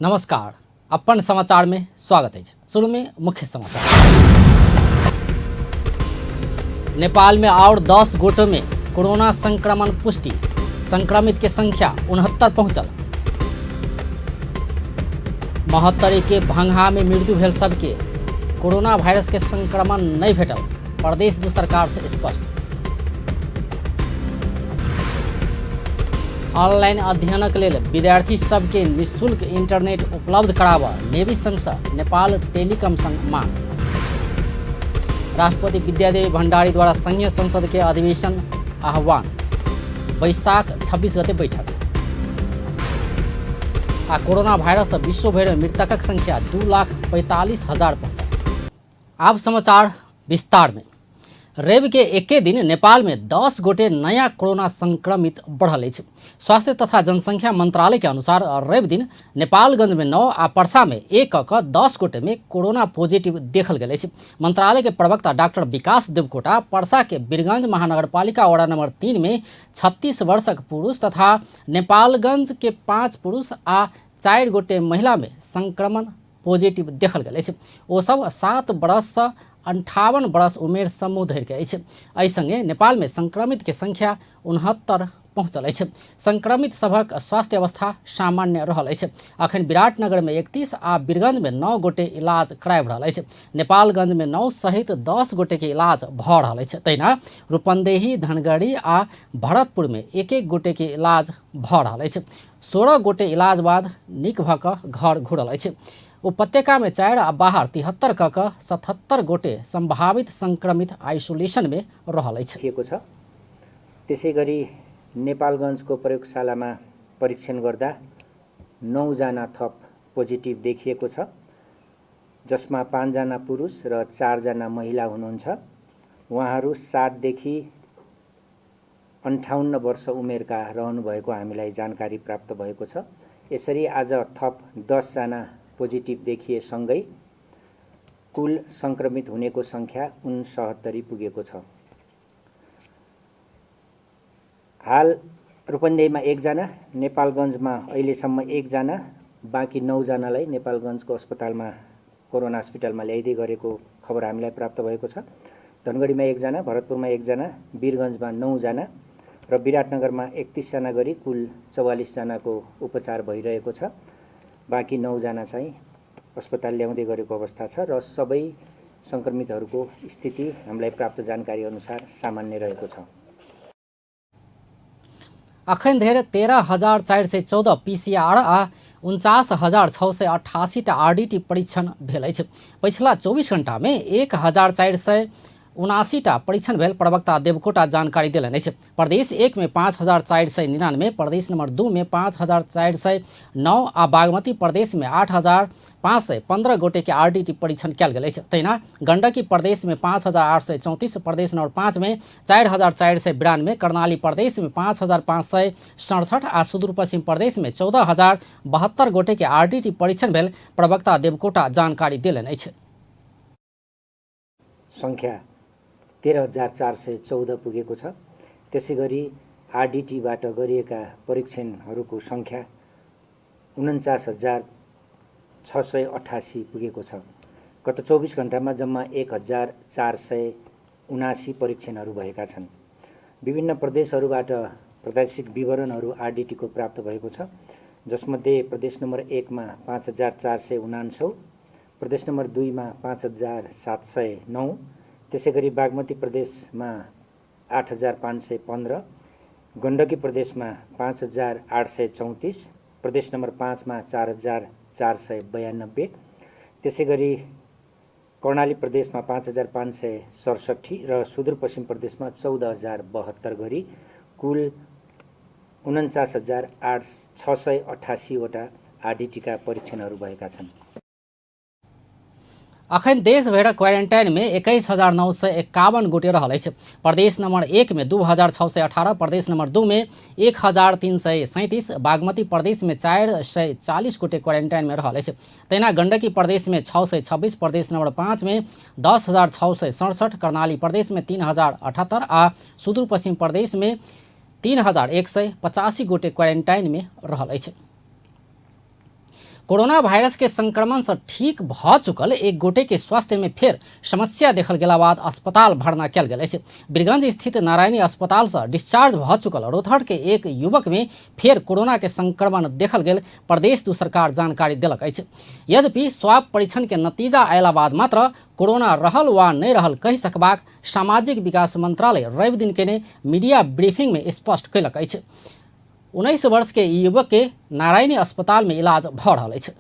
नमस्कार, अपन समाचार में स्वागत है। शुरू में मुख्य समाचार। नेपाल में और 10 गोटों में कोरोना संक्रमण पुष्टि, संक्रमित के संख्या 69 पहुंचल। महोत्तरी के भंगहा में मृत्यु भेल सबके कोरोना वायरस के संक्रमण नहीं भेटल, प्रदेश दू सरकार से स्पष्ट। ऑनलाइन अध्ययनक लेल विद्यार्थी सबके निःशुल्क इंटरनेट उपलब्ध कराबऽ नेवी संघ सँ नेपाल टेलीकॉम संघ मांग। राष्ट्रपति विद्यादेवी भण्डारी द्वारा संघीय संसद के अधिवेशन आह्वान, वैशाख 26 गते बैठक। आ कोरोना वायरस विश्वभर में मृतकक संख्या 2,45,000 पहुंचा। अब समाचार विस्तार में। रवि के एके दिन नेपाल में 10 गोटे नया कोरोना संक्रमित बढ़ल अछि। स्वास्थ्य तथा जनसंख्या मंत्रालय के अनुसार रवि दिन नेपालगंज में 9 आ पर्सा में 1 क 10 गोटे में कोरोना पॉजिटिव देखल गेल अछि। मंत्रालय के प्रवक्ता डॉक्टर विकास देवकोटा पर्सा के वीरगंज महानगरपालिका वार्ड नंबर 3 में 36 वर्षक पुरुष तथा नेपालगंज के 5 पुरुष आ 4 गोटे महिला में संक्रमण पॉजिटिव देखल गेल अछि। ओ सब 7 वर्ष से 58 वर्ष उमेर समूह धरि के अछि। एहि संगे नेपाल में संक्रमित के संख्या 69 पहुंचल अछि। संक्रमित सभक स्वास्थ्य अवस्था सामान्य रहल अछि। अखन विराटनगर में 31 आ वीरगंज में 9 गोटे इलाज कराबि रहल अछि। नेपालगंज में 9 सहित 10 गोटे के इलाज भऽ रहल अछि। तहिना रूपन्देही, धनगढ़ी आ भरतपुर में 1-1 गोटे के इलाज भऽ रहल अछि। 16 गोटे इलाज बाद नीक भऽ कऽ घर घुरल अछि। उपत्यका में 4 आ बाहर 73 क 77 गोटे संभावित संक्रमित आइसोलेशन में रहल अछि। त्यसैगरी नेपालगञ्जको प्रयोगशालामा परीक्षण गर्दा 9 जना थप पोजिटिभ देखिएको छ, जसमा 5 जना पुरुष र 4 जना महिला हुनुहुन्छ। उहाँहरू 7 देखि 58 वर्ष उमेरका रहनुभएको हामीलाई जानकारी प्राप्त भएको छ। यसरी आज थप 10 जना पोजिटिभ देखिएसँगै कुल संक्रमित हुनेको संख्या 69 पुगेको छ। हाल रूपन्देहीमा 1 जना, नेपालगञ्जमा अहिलेसम्म 1 जना, बाँकी 9 जनालाई नेपालगञ्जको अस्पतालमा कोरोना हस्पिटलमा ल्याइदै गरेको खबर हामीलाई प्राप्त भएको छ। धनगढीमा 1 जना, भरतपुरमा 1 जना, वीरगञ्जमा 9 जना र विराटनगरमा 31 जना गरी कुल 44 जनाको उपचार भइरहेको छ। बाँकी 9 जना चाहिँ अस्पताल ल्याउँदै गरेको अवस्था छ र सबै संक्रमितहरूको स्थिति हामीलाई प्राप्त जानकारी अनुसार सामान्य रहेको छ। अखन धरि 13,414 पीसीआर आ 49,688 टा आरडीटी परीक्षण भेल अछि। पछिला 24 घंटा में 1,479 टा परीक्षण भेल प्रवक्ता देवकोटा जानकारी देलनि अछि। प्रदेश 1 में 5,499, प्रदेश नंबर 2 में 5,409 आ बागमती प्रदेश में 8,515 गोटे के आरडीटी परीक्षण कयल गेल अछि। तहिना गंडकी प्रदेश में 5,834, प्रदेश नंबर 5 में 4,492, कर्णाली प्रदेश में 5,567 आ सुदूर पश्चिम प्रदेश में 14,072 गोटे के आरडीटी परीक्षण भेल प्रवक्ता देवकोटा जानकारी देलनि अछि। संख्या 13,414 पुगेको छ। त्यसैगरी आरडीटीबाट गरिएका परीक्षणहरूको संख्या 49,688 पुगेको छ। गत 24 घण्टामा जम्मा 1,479 परीक्षणहरू भएका छन्। विभिन्न प्रदेशहरूबाट प्रादेशिक विवरणहरू आरडीटीको प्राप्त भएको छ, जसमध्ये प्रदेश नम्बर 1 मा 5,449, प्रदेश नम्बर 2 मा 5,709, त्यसैगरी बागमती प्रदेशमा 8,515, गण्डकी प्रदेशमा 5,834, प्रदेश नम्बर 5 मा 4,492, त्यसैगरी कर्णाली प्रदेशमा 5,567 र सुदूरपश्चिम प्रदेशमा 14,072 गरी कुल 49,688 वटा आरडीटीका परीक्षणहरू भएका छन्। अखन देशभर क्वारेंटाइन में 21,951 गोटे रहल अछि। प्रदेश नंबर 1 में 2,618, प्रदेश नंबर 2 में 1,337, बागमती प्रदेश में 440 गोटे क्वारेंटाइन में रहल अछि। तहिना गंडकी प्रदेश में 626, प्रदेश नंबर 5 में 10,667, कर्णाली प्रदेश में 3,078 आ सुदूर पश्चिम प्रदेश में 3,185 गोटे क्वारेंटाइन में रहल अछि। कोरोना वायरस के संक्रमण से ठीक भ चुकल एक गोटे के स्वास्थ्य में फिर समस्या देखल गेला बाद अस्पताल भर्ना कल गेल अछि। बीरगंज स्थित नारायणी अस्पताल से डिस्चार्ज भ चुकल रोहतक के एक युवक में फिर कोरोना के संक्रमण देखल गेल प्रदेश दू सरकार जानकारी देलक अछि। यद्यपि स्वाब परीक्षण के नतीजा अयला बाद मात्र कोरोना रहल वा नहीं रहल कहि सकबाक सामाजिक विकास मंत्रालय रवि दिन के मीडिया ब्रीफिंग में स्पष्ट कयलक अछि। 19 वर्ष के युवक के नारायणी अस्पताल में इलाज भ रहल अछि।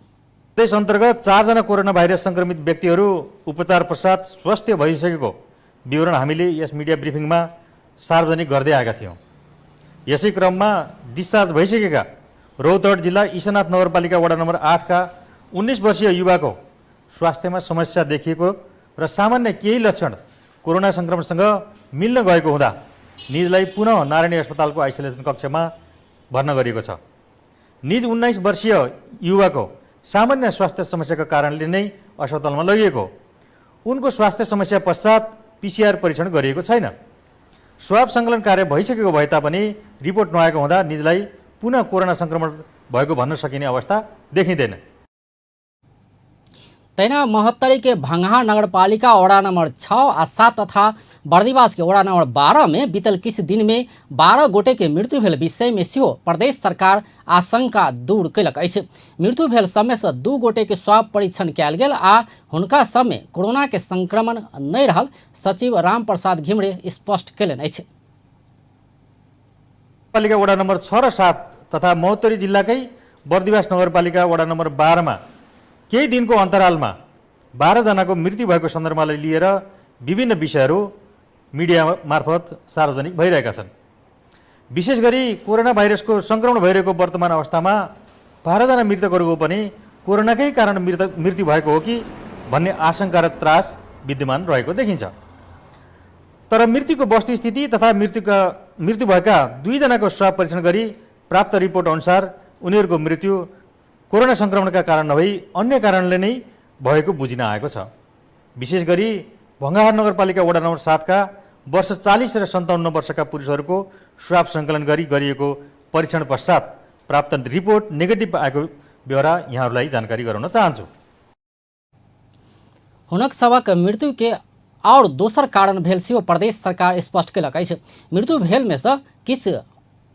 देश अन्तर्गत 4 जना कोरोना भाइरस संक्रमित व्यक्तिहरू उपचार पश्चात स्वस्थ भइसकेको विवरण हामीले यस मिडिया ब्रिफिङमा सार्वजनिक गर्दै आएका थियौँ। यसै क्रममा डिस्चार्ज भइसकेका रौतहट जिल्ला ईशानाथ नगरपालिका वडा नम्बर 8 का 19 वर्षीय युवाको स्वास्थ्यमा समस्या देखिएको र सामान्य केही लक्षण कोरोना संक्रमणसँग मिल्न गएको हुँदा निजलाई पुनः नारायणी अस्पतालको आइसोलेसन कक्षमा भर्ना गरिएको छ। निज 19 वर्षीय युवाको सामान्य स्वास्थ्य समस्याका कारणले नै अस्पतालमा लगिएको। उनको स्वास्थ्य समस्या पश्चात पीसीआर परीक्षण गरिएको छैन। स्वाब सङ्कलन कार्य भइसकेको भए तापनि रिपोर्ट नआएको हुँदा निजलाई पुनः कोरोना संक्रमण भएको भन्न सकिने अवस्था देखिँदैन। तैना महोत्तरी के भंगहा नगरपालिका वड़ा नंबर 6 और 7 तथा बर्दिवास के वड़ा नंबर 12 में बीतल किछ दिन में 12 गोटे के मृत्यु भेल विषय में सेहो प्रदेश सरकार आशंका दूर कयलक अछि। मृत्यु भेल समय से 2 गोटे के स्वाब परीक्षण कयल गेल आ हुनका सब में कोरोना के संक्रमण नहीं रहल सचिव राम प्रसाद घिमरे स्पष्ट कयलनि अछि। पालिका वडा नम्बर 6 र 7 तथा महोत्तरी जिल्लाकै बर्दिवास नगरपालिका वडा नम्बर 12 मा केही दिनको अन्तरालमा 12 जनाको मृत्यु भएको सन्दर्भलाई लिएर विभिन्न विषयहरू मिडिया मार्फत सार्वजनिक भइरहेका छन्। विशेष गरी कोरोना भाइरसको संक्रमण भइरहेको वर्तमान अवस्थामा 12 जना मृतकहरूको पनि कोरोनाकै कारण मृत्यु भएको हो कि भन्ने आशंका र त्रास विद्यमान रहेको देखिन्छ। तर मृत्युको वस्तुस्थिति तथा मृत्यु भएका 2 जनाको स्वाब परीक्षण गरी प्राप्त रिपोर्ट अनुसार उनीहरूको मृत्यु कोरोना संक्रमणका कारण नभई अन्य कारणले नै भएको बुझिन आएको छ। विशेष गरी भंगाहार नगरपालिका वडा नम्बर 7 का वर्ष 40 र 57 वर्षका पुरुषहरूको स्वाब सङ्कलन गरिएको परीक्षण पश्चात प्राप्त रिपोर्ट नेगेटिभ आएको ब्यौरा यहाँहरूलाई जानकारी गराउन चाहन्छु। हुनक सबक मृत्यु के और दोसर कारण भेल सेहो प्रदेश सरकार स्पष्ट कयलक अछि। मृत्यु भेल में से किछ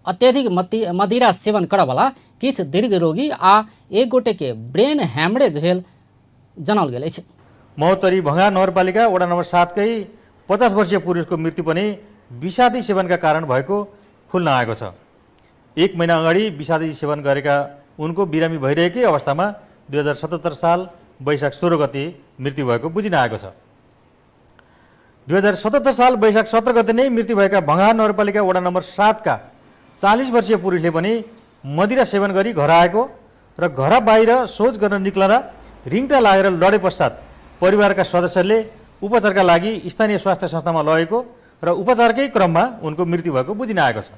अत्यधिक मदिरा सेवन करयवला, किछ दीर्घ रोगी आ एक गोटे के ब्रेन हैमरेज भेल जनाओल गेल अछि। महोत्तरी भंगार नगरपालिका वडा नम्बर 7 कै 50 वर्षीय पुरुषको मृत्यु पनि विषादी सेवनका कारण भएको खुल्न आएको छ। 1 महिना अगाडि विषादी सेवन गरेका उनको बिरामी भइरहेकै अवस्थामा 2077 साल वैशाख 16 गते मृत्यु भएको बुझिन आएको छ। 2077 साल वैशाख 17 गते नै मृत्यु भएका भंगार नगरपालिका वडा नम्बर 7 का 40 वर्षीय पुरुषले पनि मदिरा सेवन गरी घर आएको र घर बाहिर शौच गर्न निक्लँदा रिङ्टा लागेर लडे पश्चात परिवारका सदस्यले उपचारका लागि स्थानीय स्वास्थ्य संस्थामा लगेको र उपचारकै क्रममा उनको मृत्यु भएको बुझिन आएको छ।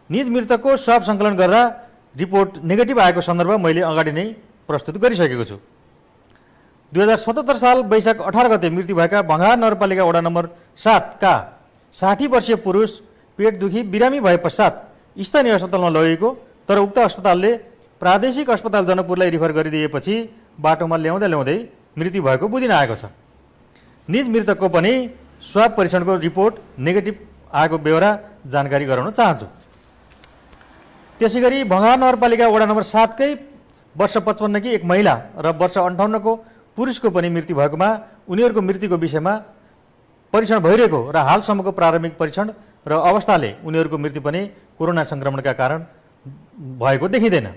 निज मृतकको स्वाब सङ्कलन गर्दा रिपोर्ट नेगेटिभ आएको सन्दर्भ मैले अगाडि नै प्रस्तुत गरिसकेको छु। 2077 साल वैशाख 18 गते मृत्यु भएका भंगार नगरपालिका वडा नम्बर 7 का 60 वर्षीय पुरुष पेट दुखी बिरामी भए पश्चात स्थानीय अस्पतालमा लगेको, तर उक्त अस्पतालले प्रादेशिक अस्पताल जनकपुरलाई रिफर गरिदिएपछि बाटोमा ल्याउँदै मृत्यु भएको बुझिन आएको छ। निज मृतकको पनि स्वाब परीक्षणको रिपोर्ट नेगेटिभ आएको बेहोरा जानकारी गराउन चाहन्छु। त्यसैगरी भंगार नगरपालिका वडा नम्बर 7 कै वर्ष 55 की एक महिला र वर्ष 58 को पुरुषको पनि मृत्यु भएकोमा उनीहरूको मृत्युको विषयमा परीक्षण भइरहेको र हालसम्मको प्रारम्भिक परीक्षण र अवस्थाले उनीहरूको मृत्यु पनि कोरोना संक्रमणका कारण भएको देखिँदैन।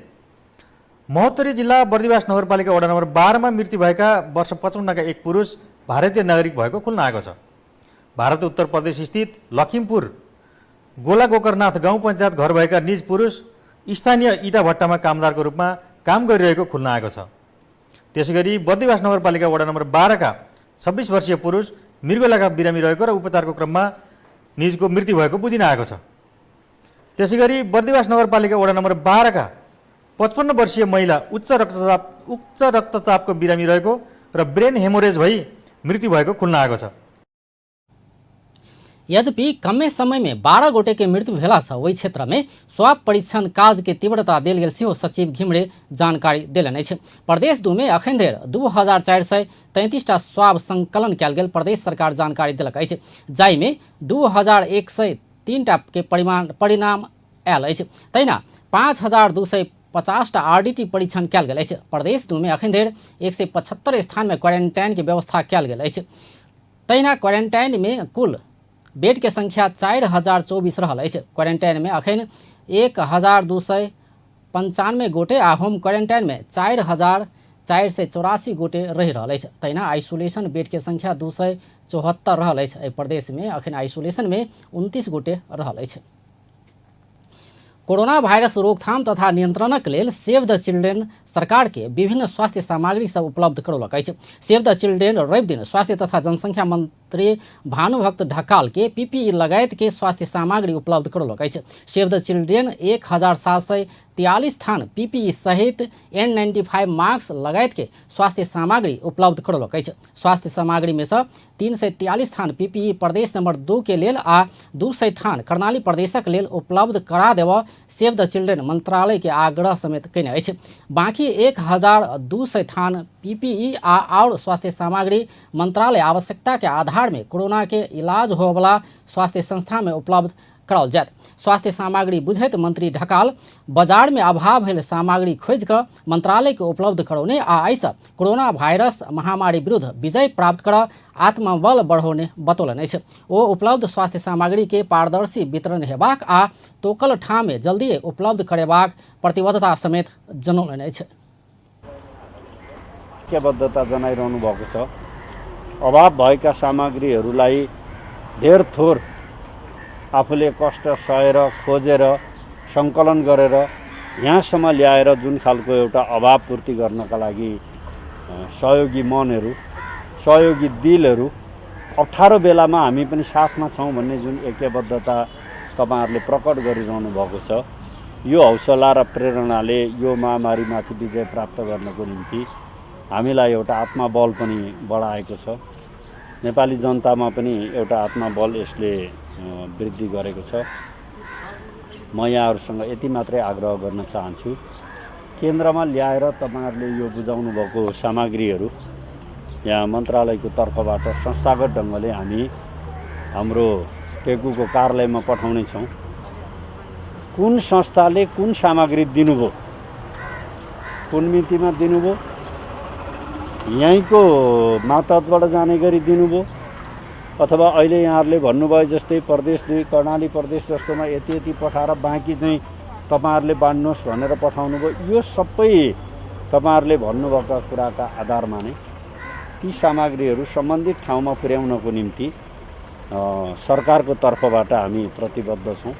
महोत्तरी जिल्ला बर्दिवास नगरपालिका वडा नम्बर 12 मा मृत्यु भएका वर्ष 55 का एक पुरुष भारतीय नागरिक भएको खुल्न आएको छ। भारत उत्तर प्रदेश स्थित लखिमपुर गोला गोकरनाथ गाउँ पञ्चायत घर भएका निज पुरुष स्थानीय इटा भट्टामा कामदारको रूपमा काम गरिरहेको खुल्न आएको छ। त्यसैगरी बर्दिवास नगरपालिका वडा नम्बर 12 का 26 वर्षीय पुरुष मृगौलाका बिरामी रहेको र उपचारको क्रममा निजको मृत्यु भएको बुझिन आएको छ। त्यसैगरी बर्दिवास नगरपालिका वडा नम्बर 12 का 55 वर्षीय महिला उच्च रक्तचापको बिरामी रहेको र ब्रेन हेमोरेज भई मृत्यु भएको खुल्न आएको छ। यद्यपि कमे समय में 12 गोटे के मृत्यु भेला से ओहि क्षेत्र में स्वाब परीक्षण काज के तीव्रता देल गेल सेहो सचिव घिमरे जानकारी देलनि अछि। प्रदेश 2 में अखन धरि 2433टा स्वाब संकलन कयल गेल प्रदेश सरकार जानकारी देलक अछि, जाहिमे 2103टा के परिणाम आयल अछि। तहिना 5250टा RDT परीक्षण कयल गेल अछि। प्रदेश 2 में अखन धरि 175 स्थान में क्वारेंटाइन के व्यवस्था कयल गेल अछि। तहिना क्वारेंटाइन में कुल बेड के संख्या 4024 रहल अछि। क्वारेंटाइन में अखन 1295 गोटे आ होम क्वारेंटाइन में 4484 गोटे रहि रहल अछि। तहिना आइसोलेशन बेड के संख्या 274 रहल अछि। एहि प्रदेश में अखन आइसोलेशन में 29 गोटे रहल अछि। कोरोना वायरस रोकथाम तथा नियंत्रणक लेल सेव द चिल्ड्रेन सरकार के विभिन्न स्वास्थ्य सामग्री सब उपलब्ध करौलक अछि। सेव द चिल्ड्रेन रवि दिन स्वास्थ्य तथा जनसंख्या मंत्री भानुभक्त ढकाल के PPE लगायत के स्वास्थ्य सामग्री उपलब्ध करौलक अछि। सेव द चिल्ड्रेन 1743 थान PPE सहित N95 मास्क लगायत के स्वास्थ्य सामग्री उपलब्ध करौलक अछि। स्वास्थ्य सामग्री में से 343 थान PPE प्रदेश नंबर 2 के लेल आ 200 थान कर्णाली प्रदेशक लेल उपलब्ध करा देव सेव द चिल्ड्रेन मंत्रालय के आग्रह समेत कयने अछि। बाकी 1200 थान PPE और स्वास्थ्य सामग्री मंत्रालय आवश्यकता के आधार में कोरोना के इलाज होवला स्वास्थ्य संस्था में उपलब्ध कराओल जायत। स्वास्थ्य सामग्री बुझैत मंत्री ढकाल बाजार में अभाव भेल सामग्री खोज कऽ मंत्रालय के उपलब्ध करौने आ एहिसँ कोरोना वायरस महामारी विरुद्ध विजय प्राप्त कर आत्मबल बढ़ौने बतौलनि अछि। ओ उपलब्ध स्वास्थ्य सामग्री के पारदर्शी वितरण हेबाक आ तोकल ठाम में जल्दी उपलब्ध करेबाक प्रतिबद्धता समेत जनौलनि अछि। प्रतिबद्धता जनाइरहनु भएको छ। अभाव भएका सामग्रीहरूलाई धेर थोर आफूले कष्ट सहेर खोजेर सङ्कलन गरेर यहाँसम्म ल्याएर जुन खालको एउटा अभाव पूर्ति गर्नका लागि सहयोगी मनहरू सहयोगी दिलहरू अप्ठ्यारो बेलामा हामी पनि साथमा छौँ भन्ने जुन ऐक्यबद्धता तपाईहरुले प्रकट गरिरहनु भएको छ, यो हौसला र प्रेरणाले यो महामारीमाथि विजय प्राप्त गर्नको निम्ति हामीलाई एउटा आत्मबल पनि बढाएको छ। नेपाली जनतामा पनि एउटा आत्मबल यसले वृद्धि गरेको छ। म यहाँहरुसँग यति मात्रै आग्रह गर्न चाहन्छु, केन्द्रमा ल्याएर तपाईहरुले यो बुझाउनु भएको सामग्रीहरू यहाँ मन्त्रालयको तर्फबाट संस्थागत ढङ्गले हामी हाम्रो टेकुको कार्यालयमा पठाउने छौँ। कुन संस्थाले कुन सामग्री दिनुभयो, कुन मितिमा दिनुभयो, यहीँको मातहतबाट जाने गरी दिनुभयो अथवा अहिले यहाँहरूले भन्नुभयो जस्तै प्रदेश 2 कर्णाली प्रदेश जस्तोमा यति यति पठाएर बाँकी चाहिँ तपाईहरुले बाँड्नुहोस् भनेर पठाउनु भयो। यो सबै तपाईहरुले भन्नुभएका कुराका आधारमा नै ती सामग्रीहरू सम्बन्धित ठाउँमा पुर्याउनको निम्ति सरकारको तर्फबाट हामी प्रतिबद्ध छौँ।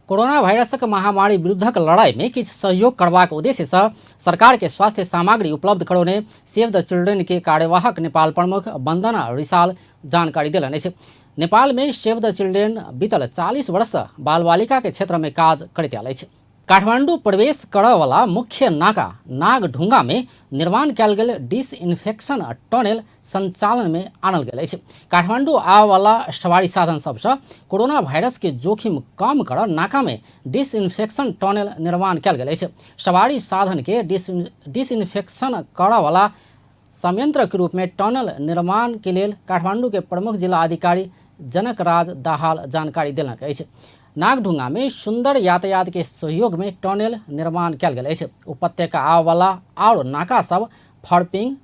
कोरोना वायरसक महामारी विरुद्धक लड़ाई में किछु सहयोग करबाक उद्देश्य से सरकार के स्वास्थ्य सामग्री उपलब्ध करौने सेव द चिल्ड्रेन के कार्यवाहक नेपाल प्रमुख वन्दना रिसाल जानकारी दिलनि अछि। नेपाल में सेव द चिल्ड्रेन बीतल 40 वर्ष बाल बालिका के क्षेत्र में काज करैत आयल अछि। काठमाडौँ प्रवेश करयवला मुख्य नाका नागढुङ्गा में निर्माण कयल गेल डिसइन्फेक्शन टनल संचालन में आनल गेल अछि। काठमाडौँ आबयवला सवारी साधन सबसँ कोरोना वायरस के जोखिम कम कर नाका में डिसइन्फेक्शन टनल निर्माण कयल गेल अछि। सवारी साधन के डिसइन्फेक्शन करयवला संयंत्र के रूप में टनल निर्माण के लेल काठमाडौँ के प्रमुख जिला अधिकारी जनकराज दाहाल जानकारी देलक अछि। नागढुङ्गा में सुंदर यातायात के सहयोग में टनल निर्माण कयल गेल अछि। उपत्यका आबयवला और नाका सब फरपिंग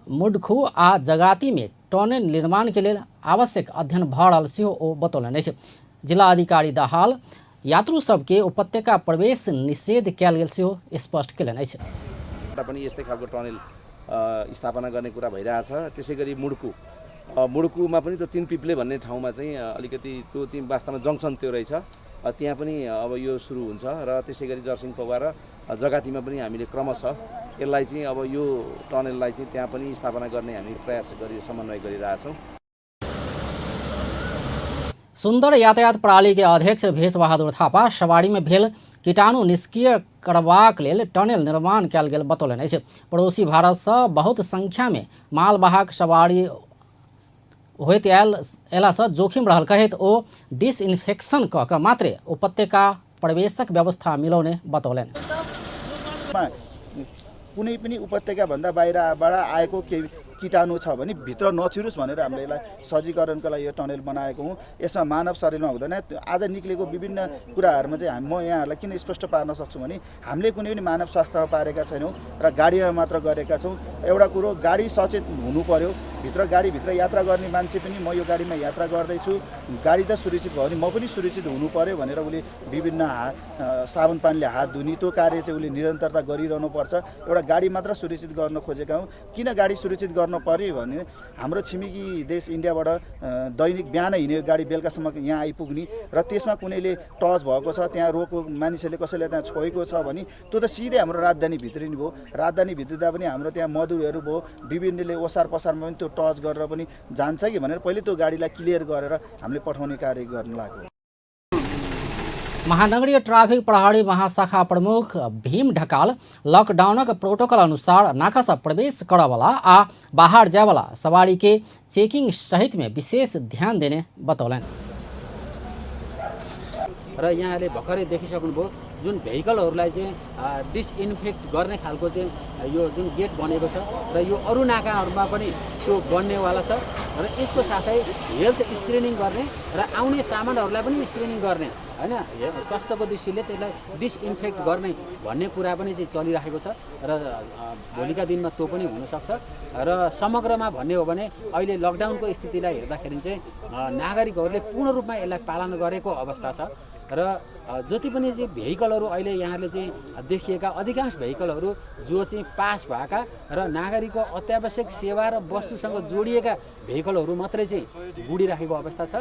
मुडखू आ जगाती में टनल निर्माण के लेल आवश्यक अध्ययन भऽ रहल सेहो ओ बतौलनि अछि। जिला अधिकारी दाहाल यात्रु सबके उपत्यका प्रवेश निषेध कयल गेल सेहो स्पष्ट केलनि अछि। पनि यस्तै खालको टनल स्थापना गर्ने कुरा भइरहेछ। त्यसैगरी मुडकुमा पनि त्यो 3 पिप्ले भन्ने ठाउँमा चाहिँ अलिकति त्यो चाहिँ वास्तवमा जङ्सन त्यो रहेछ, त्यहाँ पनि अब यो सुरु हुन्छ र त्यसैगरी जर्सिङ पौवा र जगातीमा पनि हामीले क्रमशः यसलाई चाहिँ अब यो टनललाई चाहिँ त्यहाँ पनि स्थापना गर्ने हामी प्रयास समन्वय गरिरहेछौँ। सुंदर यातायात प्रणाली के अध्यक्ष भेष बहादुर थापा सवारी में भेल कीटाणु निष्क्रिय करबाक लेल टनल निर्माण कयल गेल बतौलनि अछि। पड़ोसी भारत से बहुत संख्या में मालवाहक सवारी होइत एलासँ जोखिम रहल कहैत ओ डिसइन्फेक्सन कऽ कऽ मात्रै उपत्यका प्रवेशक व्यवस्था मिलाउने बतौलनि। कुनै पनि उपत्यकाभन्दा बाहिरबाट आएको केही कीटाणु छ भने भित्र नछिरोस् भनेर हामीले यसलाई सजीकरणको लागि यो टनेल बनाएको हौँ। यसमा मानव शरीरमा हुँदैन। आज निक्लेको विभिन्न कुराहरूमा चाहिँ म यहाँहरूलाई किन स्पष्ट पार्न सक्छु भने हामीले कुनै पनि मानव स्वास्थ्यमा पारेका छैनौँ र गाडीमा मात्र गरेका छौँ। एउटा कुरो गाडी सचेत हुनु पर्यो। गाडीभित्र यात्रा गर्ने मान्छे पनि म यो गाडीमा यात्रा गर्दैछु, गाडी त सुरक्षित भयो भने म पनि सुरक्षित हुनु पर्यो भनेर उसले विभिन्न साबुन पानीले हात धुने त्यो कार्य चाहिँ उसले निरन्तरता गरिरहनु पर्छ। एउटा गाडी मात्र सुरक्षित गर्न खोजेका हौँ। किन गाडी सुरक्षित गर्न पर्यो भने हाम्रो छिमेकी देश इन्डियाबाट दैनिक बिहान हिँड्यो गाडी बेलुकासम्म यहाँ आइपुग्ने र त्यसमा कुनैले टच भएको छ, त्यहाँ रोको मानिसहरूले कसैले त्यहाँ छोएको छ भने त्यो त सिधै हाम्रो राजधानी भित्रिने भयो। राजधानी भित्रिँदा पनि हाम्रो त्यहाँ मधुहरू भयो, विभिन्नले ओसार पसारमा पनि त्यो टच गरेर पनि जान्छ कि भनेर पहिले त्यो गाडीलाई क्लियर गरेर हामीले पठाउने कार्य गर्न लाग्यो। महानगरीय ट्राफिक प्रहरी महाशाखा प्रमुख भीम ढकाल लॉकडाउनक प्रोटोकॉल अनुसार नाका से प्रवेश करवाला आ बाहर जायवाला सवारी के चेकिंग सहित में विशेष ध्यान देने बतौलन। र यहाँले भर्खरै देखिसक्नुभयो जुन भेहिकलहरूलाई चाहिँ डिसइन्फेक्ट गर्ने खालको चाहिँ यो जुन गेट बनेको छ र यो अरू नाकाहरूमा पनि त्यो बन्नेवाला छ र यसको साथै हेल्थ स्क्रिनिङ गर्ने र आउने सामानहरूलाई पनि स्क्रिनिङ गर्ने हैन, स्वास्थ्यको दृष्टिले त्यसलाई डिसइन्फेक्ट गर्ने भन्ने कुरा पनि चाहिँ चलिरहेको छ र भोलिका दिनमा त्यो पनि हुनसक्छ। र समग्रमा भन्ने हो भने अहिले लकडाउनको स्थितिलाई हेर्दाखेरि चाहिँ नागरिकहरूले पूर्ण रूपमा यसलाई पालन गरेको अवस्था छ र जति पनि चाहिँ भेहिकलहरू अहिले यहाँले चाहिँ देखिएका अधिकांश भेहिकलहरू जो चाहिँ पास भएका र नागरिकको अत्यावश्यक सेवा र वस्तुसँग जोडिएका भेहिकलहरू मात्रै चाहिँ गुडिराखेको अवस्था छ।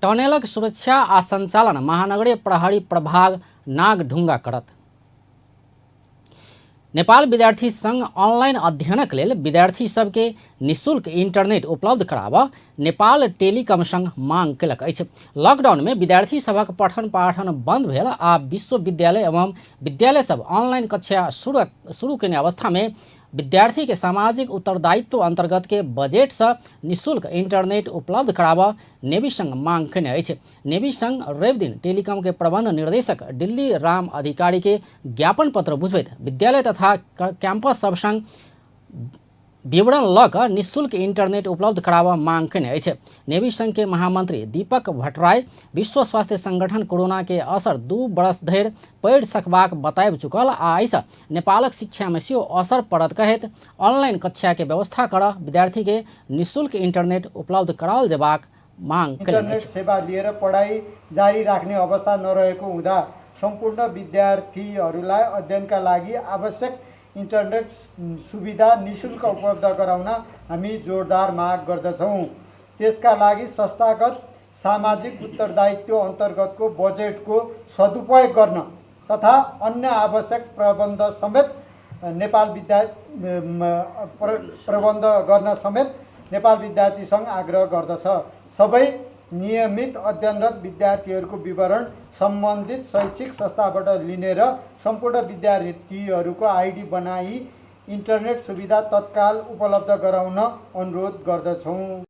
टनेलक सुरक्षा आ सञ्चालन महानगरीय प्रहरी प्रभाग नागढुङ्गा करत। नेपाल विद्यार्थी संघ ऑनलाइन अध्ययनक लेल विद्यार्थी सबके निःशुल्क इंटरनेट उपलब्ध कराबऽ नेपाल टेलीकॉम संघ मांग केलक अछि। लॉकडाउन में विद्यार्थी सभक पठन पाठन बंद भेल आ विश्वविद्यालय एवं विद्यालय सब ऑनलाइन कक्षा शुरू केने अवस्था में विद्यार्थी के सामाजिक उत्तरदायित्व अंतर्गत के बजेट से निःशुल्क इंटरनेट उपलब्ध कराबऽ नेवी संघ मांग केने अछि। नेवी संघ रवि दिन टेलीकॉम के प्रबंध निर्देशक दिल्ली राम अधिकारी के ज्ञापन पत्र बुझबैत विद्यालय तथा कैंपस सब संग विवरण लऽ कऽ निःशुल्क इंटरनेट उपलब्ध कराबऽ मांग केने अछि। नेवी संघ के महामंत्री दीपक भट्टराय विश्व स्वास्थ्य संगठन कोरोना के असर 2 बरस धरि पड़ि सकबाक बताबि चुकल आ एहिसँ नेपालक शिक्षा में सेहो असर पड़त कहैत ऑनलाइन कक्षा के व्यवस्था करऽ विद्यार्थी के निःशुल्क इंटरनेट उपलब्ध कराओल जेबाक मांग इंटरनेट सेवा लिएर पढाइ जारी राख्ने अवस्था नरहेको हुँदा सम्पूर्ण विद्यार्थीहरूलाई अध्ययनका लागि आवश्यक इन्टरनेट सुविधा निःशुल्क उपलब्ध गराउन हामी जोरदार माग गर्दछौँ। त्यसका लागि संस्थागत सामाजिक उत्तरदायित्व अन्तर्गतको बजेटको सदुपयोग गर्न तथा अन्य आवश्यक प्रबन्ध समेत नेपाल विद्यार्थी संघ आग्रह गर्दछ। सबै नियमित अध्ययनरत विद्यार्थीहरूको विवरण सम्बन्धित शैक्षिक संस्थाबाट लिने र सम्पूर्ण विद्यार्थीहरूको आइडी बनाई इन्टरनेट सुविधा तत्काल उपलब्ध गराउन अनुरोध गर्दछौँ।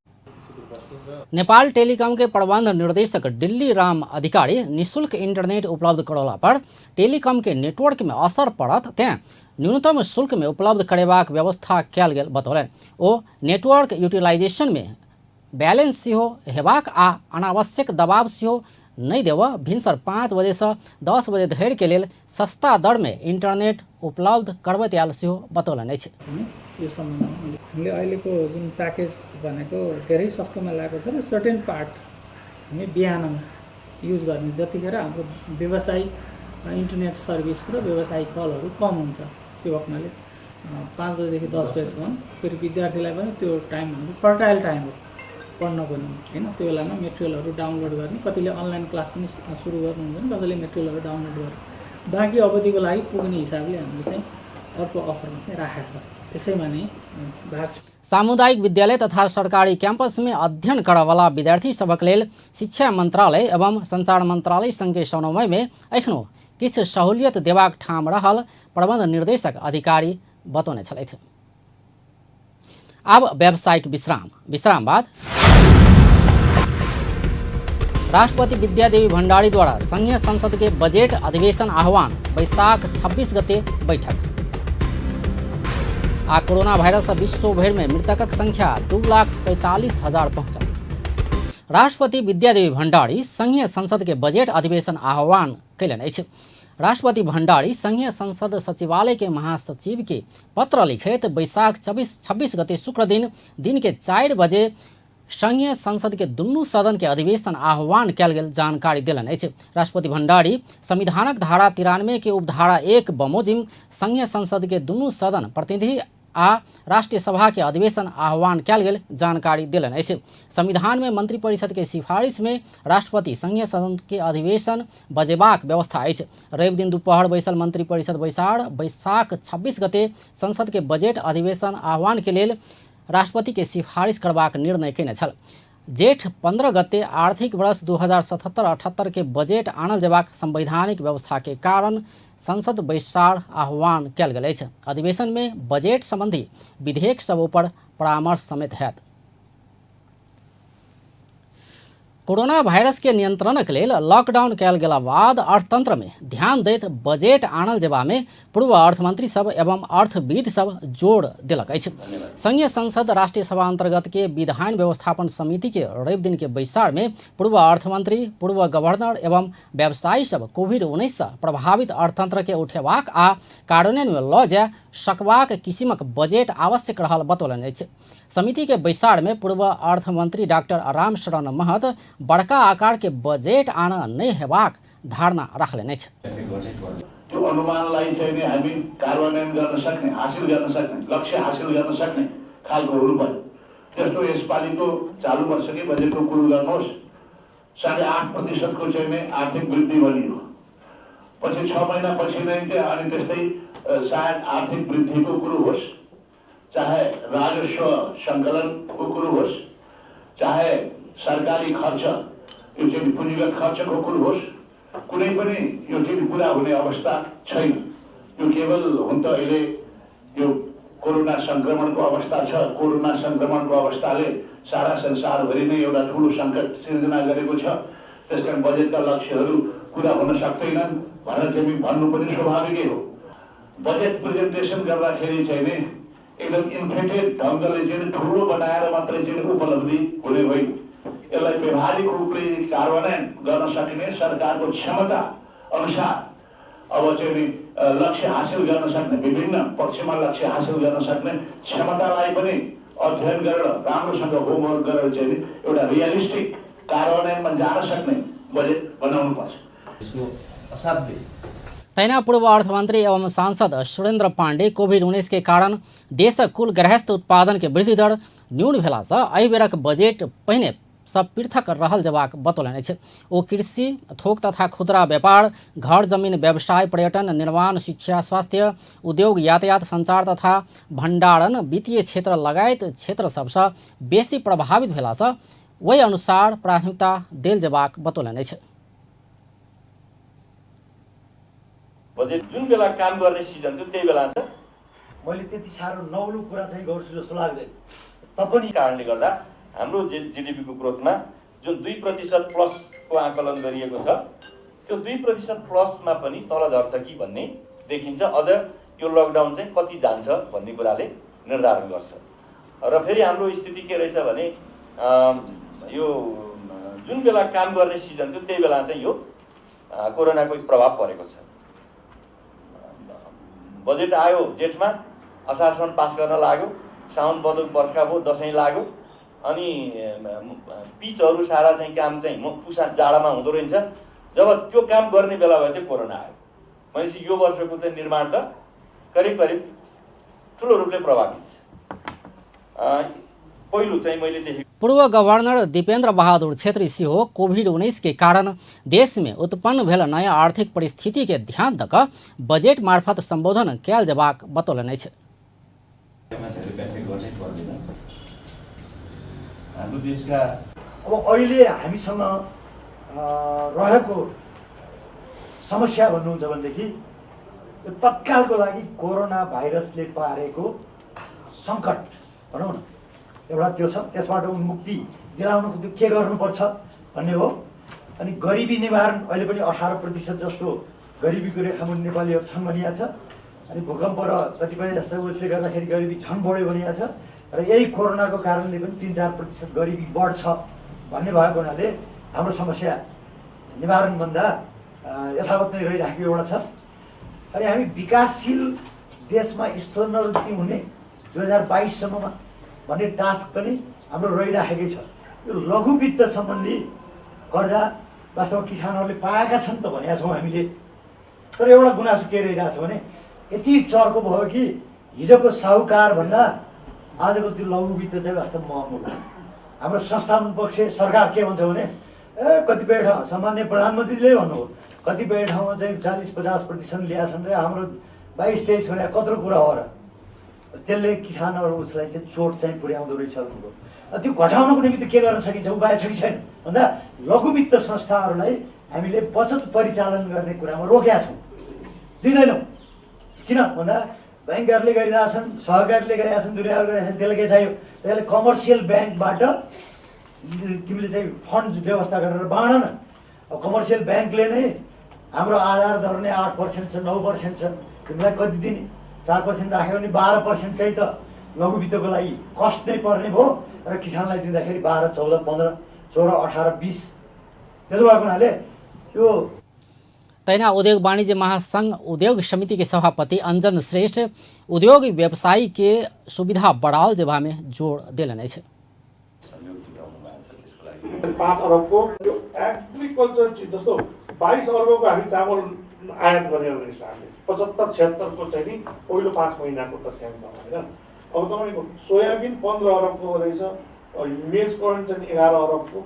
नेपाल टेलीकॉम के प्रबंध निर्देशक दिल्ली राम अधिकारी निःशुल्क इंटरनेट उपलब्ध करौला पर टेलीकॉम के नेटवर्क में असर पड़त तें न्यूनतम शुल्क में उपलब्ध करेबाक व्यवस्था कयल गेल बतौलनि। ओ नेटवर्क यूटिलाइजेशन में बैलेंस सेहो हेबाक आ अनावश्यक दबाव सेहो नहीं देवऽ भिनसर 5 बजे से 10 बजे धरि के लेल सस्ता दर में इंटरनेट उपलब्ध करबैत आयल सेहो बतौलनि अछि। यो सम्बन्धमा हामीले अहिलेको जुन प्याकेज भनेको धेरै सस्तोमा लागेको छ र सर्टेन पार्ट हामी बिहानमा युज गर्ने जतिखेर हाम्रो व्यवसायिक इन्टरनेट सर्भिस र व्यवसायिक कलहरू कम हुन्छ त्यो हुनाले 5 बजेदेखि 10 बजेसम्म फेरि विद्यार्थीलाई पनि त्यो टाइम हाम्रो फर्टाइल टाइम हो पढ्नको निम्ति हैन। त्यो बेलामा मेटेरियलहरू डाउनलोड गर्ने, कतिले अनलाइन क्लास पनि सुरु गर्नुहुन्छ, कसैले मेटेरियलहरू डाउनलोड गर्ने बाँकी अवधिको लागि पुग्ने हिसाबले हामीले चाहिँ अर्को अफरमा चाहिँ राखेको छ। त्यसैमा नै सामुदायिक विद्यालय तथा सरकारी कैंपस में अध्ययन करऽ वाला विद्यार्थी सबक लेल शिक्षा मंत्रालय एवं संचार मंत्रालय संघ के समन्वय में एखनो किछु सहूलियत देबाक ठाम रहल प्रबंध निर्देशक अधिकारी बतौने छलथि। अब व्यावसायिक विश्राम बाद राष्ट्रपति विद्यादेवी भण्डारी द्वारा संघीय संसद के बजट अधिवेशन आह्वान, वैशाख 26 गते बैठक। आ कोरोना भाइरस विश्वभर में मृतकक संख्या 2,45,000 पहुंचल। राष्ट्रपति विद्यादेवी भण्डारी संघीय संसद के बजट अधिवेशन आह्वान कैलनि अछि। राष्ट्रपति भण्डारी संघीय संसद सचिवालय के महासचिव के पत्र लिखित वैशाख 26 गते शुक्र दिन के 4 बजे संघीय संसद के दुनू सदन के अधिवेशन आह्वान कयल गेल जानकारी देलनि अछि। राष्ट्रपति भण्डारी संविधानक धारा 93 के उपधारा 1 बमोजिम संघीय संसद के दुनू सदन प्रतिनिधि आ राष्ट्रीय सभा के अधिवेशन आह्वान कयल गेल जानकारी देलनि अछि। संविधान में मंत्री परिषद के सिफारिश में राष्ट्रपति संघीय सदन के अधिवेशन बजेबाक व्यवस्था अछि। रवि दिन दुपहर बैसल मंत्री परिषद बैसार वैशाख 26 गते संसद के बजट अधिवेशन आह्वान के लेल राष्ट्रपति के सिफारिश करबाक निर्णय कयने छल। जेठ 15 गते आर्थिक वर्ष 2077-78 के बजट आनल जेबाक संवैधानिक व्यवस्था के कारण संसद बैसार आह्वान कयल गेल अछि। अधिवेशन में बजट संबंधी विधेयक सब पर परामर्श समेत हैत। कोरोना भाइरस के नियंत्रणक लेल लॉकडाउन कयल गेला बाद अर्थतंत्र में ध्यान दैत बजट आनल जेबा में पूर्व अर्थमंत्री सब एवं अर्थविद सब जोर देलक अछि। संघीय संसद राष्ट्रीय सभा अंतर्गत के विधान व्यवस्थापन समिति के रवि दिन के बैसार में पूर्व अर्थमंत्री, पूर्व गवर्नर एवं व्यवसायी सब कोविड-19 से प्रभावित अर्थतंत्र के उठेबाक आ कार्यान्वयन में ल जाय सकबाक किसिमक बजट आवश्यक रहल बतौलनि अछि। समिति के बैसार में पूर्व अर्थमंत्री डाक्टर राम शरण महत बड़का आकार के बजट आना नहीं हेबाक धारणा राख्लेन अछि। त्यो अनुमानलाई चाहिँ नि हामी कार्यान्वयन गर्न सक्ने, हासिल गर्न सक्ने, लक्ष्य हासिल गर्न सक्ने खालको हुनु पर्यो। जस्तो यसपालिको चालु वर्षकै बजेटको कुरो गर्नुहोस्, 8.5% को चाहिँ नि आर्थिक वृद्धि बनियो। पछि 6 महिना पछि नै चाहिँ अनि त्यस्तै सायद आर्थिक वृद्धिको कुरो होस्, चाहे राजस्व सङ्कलनको कुरो होस्, चाहे सरकारी खर्च यो चाहिँ पुँजीगत खर्चको कुरो होस्, कुनै पनि यो चाहिँ पुरा हुने अवस्था छैन। यो केवल हुन त अहिले यो कोरोना संक्रमणको अवस्था छ। कोरोना संक्रमणको अवस्थाले सारा संसारभरि नै एउटा ठुलो सङ्कट सिर्जना गरेको छ। त्यसकारण बजेटका लक्ष्यहरू पुरा हुन सक्दैनन् भनेर चाहिँ भन्नु पनि स्वाभाविकै हो। बजेट प्रेजेन्टेसन गर्दाखेरि चाहिँ नि एकदम इन्फ्लेटेड ढङ्गले चाहिँ ठुलो बनाएर मात्रै चाहिँ उपलब्धि हुने होइन। यसलाई व्यवहारिक रूपले कार्यान्वयन गर्न सक्ने सरकारको क्षमता अनुसार अब चाहिँ नि लक्ष्य हासिल गर्न सक्ने, विभिन्न पक्षमा लक्ष्य हासिल गर्न सक्ने क्षमतालाई पनि अध्ययन गरेर राम्रोसँग होमवर्क गरेर चाहिँ नि एउटा रियलिस्टिक कार्यान्वयनमा जान सक्ने बजेट बनाउनुपर्छ। यसको असाध्यै तैना पूर्व अर्थमंत्री एवं सांसद सुरेंद्र पांडे कोविड-19 के कारण देशक कुल गृहस्थ उत्पादन के वृद्धि दर न्यून भेला से एहि बेरक बजेट पहिने सब पृथक रहल जबाक बतौलनि अछि। ओ कृषि, थोक तथा खुदरा व्यापार, घर जमीन व्यवसाय, पर्यटन, निर्माण, शिक्षा, स्वास्थ्य, उद्योग, यातायात, संचार तथा भंडारण, वित्तीय क्षेत्र लगायत क्षेत्र सबसँ बेसी प्रभावित भेला से वही अनुसार प्राथमिकता देल जबाक बतौलनि अछि। बजेट जुन बेला काम गर्ने सिजन थियो त्यही बेला छ। मैले त्यति साह्रो नौलो कुरा चाहिँ गर्छु जस्तो लाग्दैन। तपनि कारणले गर्दा हाम्रो जीडीपीको ग्रोथमा जुन 2% प्लसको आकलन गरिएको छ त्यो 2% प्लसमा पनि तल झर्छ कि भन्ने देखिन्छ। अझ यो लकडाउन चाहिँ कति जान्छ भन्ने कुराले निर्धारण गर्छ। र फेरि हाम्रो स्थिति के रहेछ भने यो जुन बेला काम गर्ने सिजन थियो त्यही बेला चाहिँ यो कोरोनाको प्रभाव परेको छ। बजेट आयो जेठमा, असारसम्म पास गर्न लाग्यो, साउन भदौ बर्खा भयो, दसैँ लाग्यो, अनि पिचहरू सारा चाहिँ काम चाहिँ पुसा जाडामा हुँदो रहेछ। जब त्यो काम गर्ने बेला भयो चाहिँ कोरोना आयो। भनेपछि यो वर्षको चाहिँ निर्माण त करिब करिब ठुलो रूपले प्रभावित छ। पहिलो चाहिँ मैले देखेको पूर्व गवर्नर दीपेन्द्र बहादुर छेत्री सिंह कोविड-19 के कारण देश में उत्पन्न भेल नया आर्थिक परिस्थिति के ध्यान दक बजेट मार्फत संबोधन कयल जबाक बतौलनि अछि। हाम्रो देशका अब अहिले हामीसँग रहेको समस्या भन्नुहुन्छ भनेदेखि यो तत्कालको लागि कोरोना भाइरसले पारेको सङ्कट भनौँ न एउटा त्यो छ, त्यसबाट उन्मुक्ति दिलाउनको के गर्नुपर्छ भन्ने हो। अनि गरिबी निवारण अहिले पनि 18% जस्तो गरिबीको रेखामुनि नेपालीहरू छन् भनिएको छ। अनि भूकम्प र कतिपय जस्ता उसले गर्दाखेरि गरिबी झन् बढ्यो भनिएको छ। र यही कोरोनाको कारणले पनि 3-4% गरिबी बढ्छ भन्ने भएको हुनाले हाम्रो समस्या निवारणभन्दा यथावत नै रहिराखेको एउटा छ। अनि हामी विकासशील देशमा स्तरोन्नति हुने 2022 सम्ममा भन्ने टास्क पनि हाम्रो रहिराखेकै छ। यो लघु वित्त सम्बन्धी कर्जा वास्तवमा किसानहरूले पाएका छन् त भनेका छौँ हामीले। तर एउटा गुनासो के रहिरहेछ भने यति चर्को भयो कि हिजोको साहुकारभन्दा आजको त्यो लघु वित्त चाहिँ वास्तवमा महँगो भयो। हाम्रो संस्थान पक्ष सरकार के भन्छ भने कतिपय ठाउँ सामान्य प्रधानमन्त्रीले भन्नुभयो कतिपय ठाउँमा चाहिँ 40-50% ल्याएको छन् र हाम्रो 22-23 भने कत्रो कुरा हो र। त्यसले किसानहरू उसलाई चाहिँ चोट चाहिँ पुर्याउँदो रहेछ भन्नुभयो। त्यो घटाउनको निमित्त के गर्न सकिन्छ, उपाय छ कि छैन भन्दा लघु वित्त संस्थाहरूलाई हामीले बचत परिचालन गर्ने कुरामा रोकेका छौँ, दिँदैनौँ। किन भन्दा ब्याङ्कहरूले गरिरहेछन्, सहकारीले गरिरहेछन्, दुनियाँले गरिरहेछन्, त्यसले के चाहियो, त्यसले कमर्सियल ब्याङ्कबाट तिमीले चाहिँ फन्ड व्यवस्था गरेर बाँड न। अब कमर्सियल ब्याङ्कले नै हाम्रो आधार दर नै 8% छ, 9% छ, तिमीलाई कति दिने, 4% राख्यो भने 12% चाहिँ त लघु वित्तको लागि कस्ट नै पर्ने भयो र किसानलाई दिँदाखेरि 12, 14, 15, 16, 18, 20 त्यसो भएको हुनाले यो तैना उद्योग वाणिज्य महासंघ उद्योग समिति के सभापति अंजन श्रेष्ठ उद्योग व्यवसायी के सुविधा बढ़ाओ जेबा में जोड़ दिलने छे। 5 अरबको यो एग्रिकल्चर चिज जस्तो 22 अरबको हामी चामल आयात गरेको हिसाबले 75-76 को चाहिँ नि पहिलो 5 महिनाको तथ्याङ्क होइन। अब तपाईँको सोयाबिन 15 अरबको रहेछ, मेज करेन्ट चाहिँ 11 अरबको,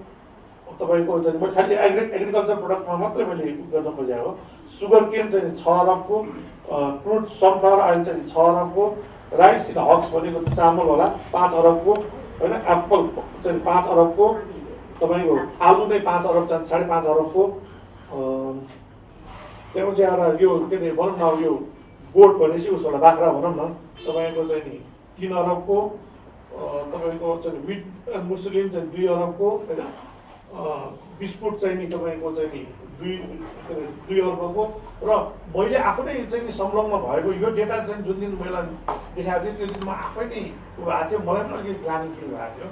तपाईँको चाहिँ मैले खालि एग्रिकल्चर प्रोडक्टमा मात्रै मैले गर्न खोजेको हो। सुगर केन चाहिँ 6 अरबको, क्रुड सनफ्लावर ऑयल चाहिँ 6 अरबको, राइस इन हक्स भनेको चामल होला 5 अरबको होइन, एप्पल चाहिँ 5 अरबको, तपाईँको आलु नै 5 अरब चाहिँ 5.5 अरबको, त्यसपछि आएर यो के अरे भनौँ न यो गोठ भनेपछि उसबाट बाख्रा भनौँ न तपाईँको चाहिँ नि 3 अरबको, तपाईँको चाहिँ मिट मुसलिन चाहिँ 2 अरबको होइन, बिस्कुट चाहिँ नि तपाईँको चाहिँ नि 2 अरबको। र मैले आफै नै चाहिँ नि संलग्न भएको यो डेटा चाहिँ जुन दिन मैले देखाएको थिएँ त्यो दिन म आफै नै भएको थियो, मलाई पनि अलिकति ग्लानी फिल भएको थियो।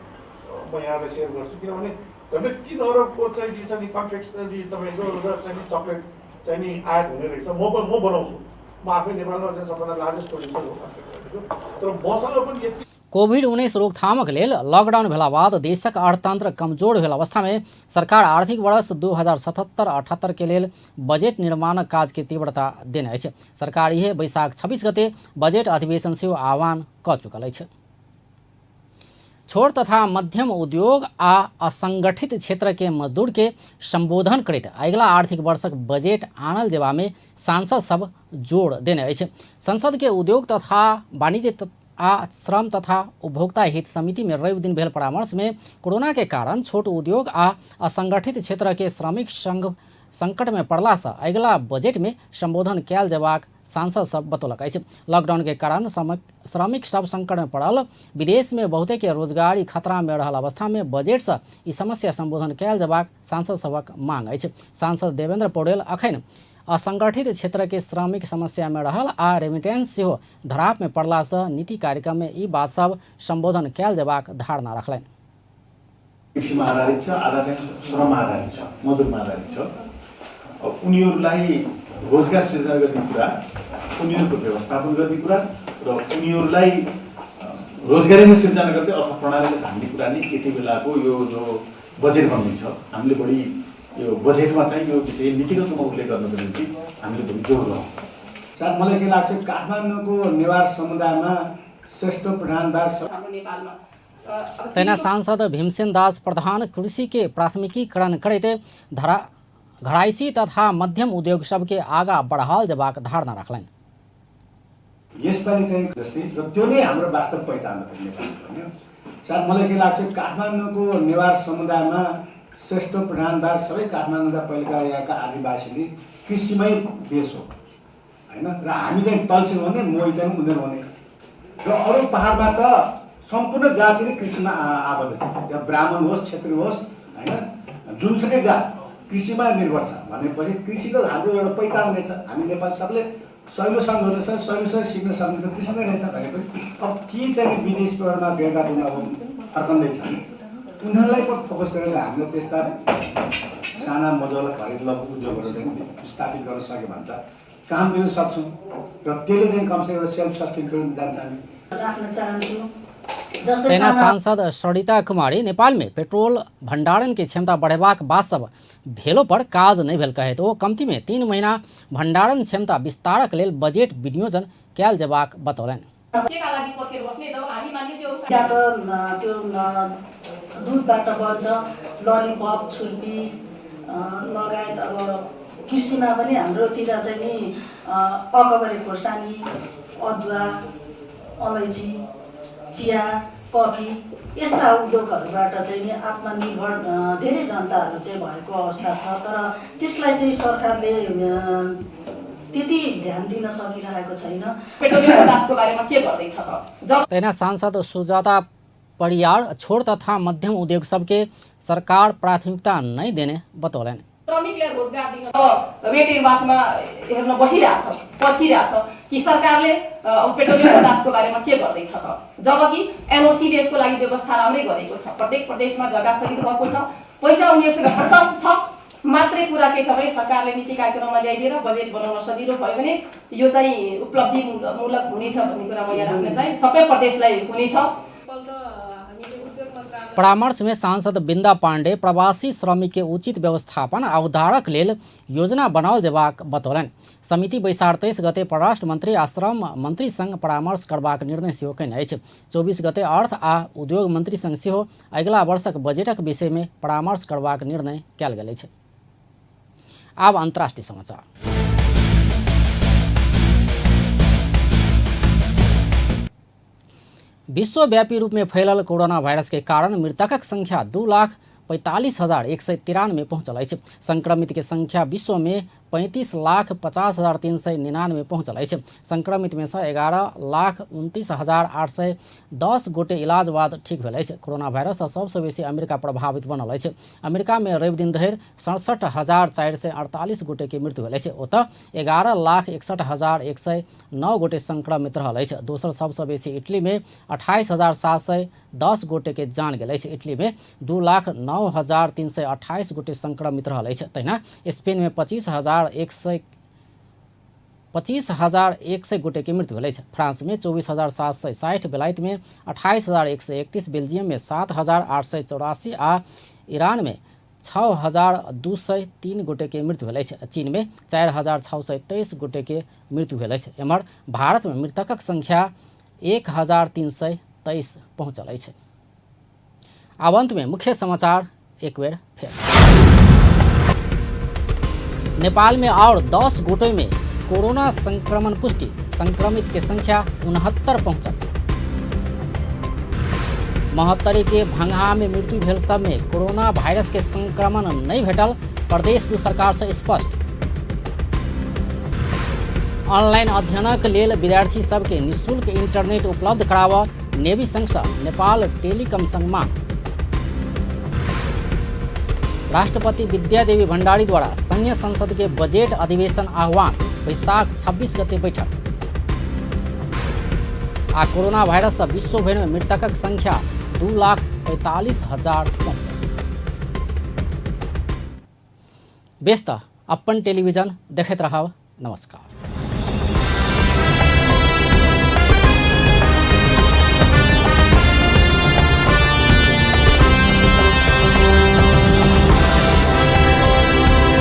म यहाँलाई सेयर गर्छु किनभने झन्डै 3 अरबको चाहिँ नि कन्फेक्सनरी तपाईँको र चाहिँ चक्लेट चाहिँ नि आयात हुने रहेछ। म बनाउँछु, म आफै नेपालमा चाहिँ सबभन्दा लार्जेस्ट प्रोड्युसर हो कन्फेक्सनरीको। तर मसँग पनि यति कोभिड-19 रोकथामक लेल लॉकडाउन भेला बाद देशक अर्थतंत्र कमजोर भेल अवस्था में सरकार आर्थिक वर्ष 2077-78 के लेल बजेट निर्माण काज के तीव्रता देने अछि। सरकार यह बैसाख 26 गते बजेट अधिवेशन से आह्वान क चुकल अछि। छोट तथा मध्यम उद्योग आ असंगठित क्षेत्र के मजदूर के संबोधन करैत अगिला आर्थिक वर्षक बजेट आनल जेबा में सांसद सब जोड़ देने अछि। संसद के उद्योग तथा वाणिज्य आ श्रम तथा उपभोक्ता हित समिति में रवि दिन भेल परामर्श में कोरोना के कारण छोट उद्योग आ असंगठित क्षेत्र के श्रमिक संघ संकट में पड़ला से अगिला बजेट में संबोधन कयल जेबाक सांसद सब बतौलक अछि। लॉकडाउन के कारण श्रमिक सब संकट में पड़ल, विदेश में बहुते के रोजगारी खतरा में रहल अवस्था में बजेट से ई समस्या संबोधन कयल जेबाक सांसद सबक मांग अछि। सांसद देवेंद्र पौडेल अखन असंगठित क्षेत्र के श्रमिक समस्या में रहल आ रेमिटेंस सेहो धराप में पड़ला से नीति कार्यक्रम में ई बात सब संबोधन कयल जेबाक धारणा रखलनि। कृषिमा आधारित छ, आधा चाहिँ श्रममा आधारित छ, मजदुरमा आधारित छ। उनीहरूलाई रोजगार सृजना गर्ने कुरा, उनीहरूको व्यवस्थापन गर्ने कुरा र उनीहरूलाई रोजगारीमा सृजना गर्दै अर्थ प्रणालीले धान्ने कुरा नै यति बेलाको यो जो बजेट बन्दैछ हामीले बढी यो बजेटमा चाहिँ यो विषय नीतिगत रूपमा उल्लेख गर्नको निम्ति हामीले बढी जोड गरौँ। साथ मलाई के लाग्छ काठमाडौँको नेवार समुदायमा श्रेष्ठ प्रधानदार हाम्रो नेपालमा तेना सांसद भीमसेन दास प्रधान कृषि के प्राथमिकीकरण करते घड़ाइसी तथा मध्यम उद्योग सबके आगा बढ़ाल जबाक धारणा रखलनि। यसपालि चाहिँ दृष्टि र त्यो नै हाम्रो वास्तव पहिचान हो नेपालको। साथ मलाई के लाग्छ काठमाडौँको नेवार समुदायमा श्रेष्ठ प्रधानदार सबै काठमाडौँका पहिलेका यहाँका आदिवासीले कृषिमै देश हो होइन, र हामी चाहिँ तल्छौँ भने मोही चाहिँ उनीहरू हुने र अरू पहाडमा त सम्पूर्ण जाति नै कृषिमा आबद्ध छ। त्यहाँ ब्राह्मण होस्, क्षेत्री होस्, होइन, जुनसुकै जात कृषिमा निर्भर छ भनेपछि कृषिको हाम्रो एउटा पहिचान रहेछ। हामी नेपाल सबले सहिलोसँग रहेछ, सहिलोसँग सिक्न सक्ने त कृषि नै रहेछ भनेपछि अब ती चाहिँ विदेशमा गएका जुन अब फर्कँदैछ उनीहरूलाई पनि फोकस गरेर हामीले त्यस्ता साना मजौला खरिद लघु उद्योगहरू चाहिँ स्थापित गर्न सक्यो भने त काम दिन सक्छौँ र त्यसले चाहिँ कमसेकम सेल्फ सस्टेनेबल जान्छ। हामी राख्न चाहन्छु। सेना सांसद सरिता कुमारी नेपाल में पेट्रोल भंडारण की क्षमता बढ़ेबाक बाद सब भेलो पर काज नहीं भेल कहे तो कम्ती में 3 महीना भंडारण क्षमता विस्तारक लेल बजेट विनियोजन कैल जेबाक बतौलन। त्यो दुधबाट बन्छ ललिपप, छुर्पी लगायत अब कृषिमा पनि हाम्रोतिर चाहिँ नि अकबरे खोर्सानी, अदुवा, अलैँची, चिया, कफी यस्ता उद्योगहरूबाट चाहिँ नि आत्मनिर्भर धेरै जनताहरू चाहिँ भएको अवस्था छ। तर त्यसलाई चाहिँ सरकारले त्यति ध्यान दिन सकिरहेको छैन। पेट्रोलियम पदार्थको बारेमा के गर्दैछ त? तेना सांसद सुजाता परियार छोट तथा मध्यम उद्योग सबके सरकार प्राथमिकता नहीं देने बतौलन। श्रमिकले रोजगार दिन अब वेट एडभान्समा हेर्न बसिरहेछ, पर्खिरहेछ कि सरकारले अब पेट्रोलियम पदार्थको बारेमा के गर्दैछ त? जबकि एनओसी यसको लागि व्यवस्था राम्रै गरेको छ। प्रत्येक प्रदेशमा जग्गा खरिद भएको छ, पैसा उनीहरूसँग प्रशस्त छ। मात्रै कुरा के छ भने सरकारले नीति कार्यक्रममा ल्याइदिएर बजेट बनाउन सजिलो भयो भने यो चाहिँ उपलब्धिमूलक हुनेछ भन्ने कुरा म यहाँ राख्न चाहे। सबै प्रदेशलाई हुनेछ। परामर्श में सांसद बिंदा पांडे प्रवासी श्रमिक के उचित व्यवस्थापन आ उद्धारक लेल योजना बनाओल जेबाक बतौलन। समिति 23 गते परराष्ट्र मंत्री आ श्रम मंत्री संग परामर्श करबाक निर्णय सेहो कयने अछि। 24 गते अर्थ आ उद्योग मंत्री संग सेहो अगिला वर्षक बजेटक विषय में परामर्श करबाक निर्णय कयल गेल अछि। आब अंतर्राष्ट्रीय समाचार। विश्वव्यापी रूप में फैलल कोरोना वायरस के कारण मृतकक संख्या 2,45,193 पहुंचल अछि। संक्रमित के संख्या विश्व में 35,50,399 पहुंचल अछि। संक्रमित में से 11,29,810 गोटे इलाज बाद ठीक भेल अछि। कोरोना वायरस सबसे बेसी अमेरिका प्रभावित बनल अछि। अमेरिका में रवि दिन धरि 67,448 गोटे के मृत्यु भेल अछि। ओतऽ 11,61,109 गोटे संक्रमित रहल अछि। दोसर सबसे बेसी इटली में 28,710 गोटे के जान गेल अछि। इटली में 2,09,328 गोटे संक्रमित रहल अछि। तहिना स्पेन में 25,100 गोटे के मृत्यु भेल अछि। फ्रांस में 24,760, बेलायत में 28,131, बेल्जियम में 7,884 आ ईरान में 6,203 गोटे के मृत्यु भेल अछि। चीन में 4,623 गोटे के मृत्यु भेल अछि। एम्हर भारत में मृतकक संख्या 1,323 पहुंचल अछि। आब अंत में मुख्य समाचार एक बेर फिर। नेपाल में और 10 गोटों में कोरोना संक्रमण पुष्टि, संक्रमित के संख्या 69 पहुंचल। महोत्तरी के भंगहा में मृत्यु भेल सब में कोरोना वायरस के संक्रमण नहीं भेटल, प्रदेश दू सरकार से स्पष्ट। ऑनलाइन अध्ययनक लेल विद्यार्थी सबके निःशुल्क इंटरनेट उपलब्ध कराबऽ नेवी संघ सँ नेपाल टेलीकॉम संग मांग। राष्ट्रपति विद्यादेवी भण्डारी द्वारा संघीय संसद के बजेट अधिवेशन आह्वान, वैशाख 26 गते बैठक। आ कोरोना वायरस से विश्व भर में मृतकक संख्या 2,45,000 पहुंचल। व्यस्त अपन टेलीविजन देखैत रहब। नमस्कार।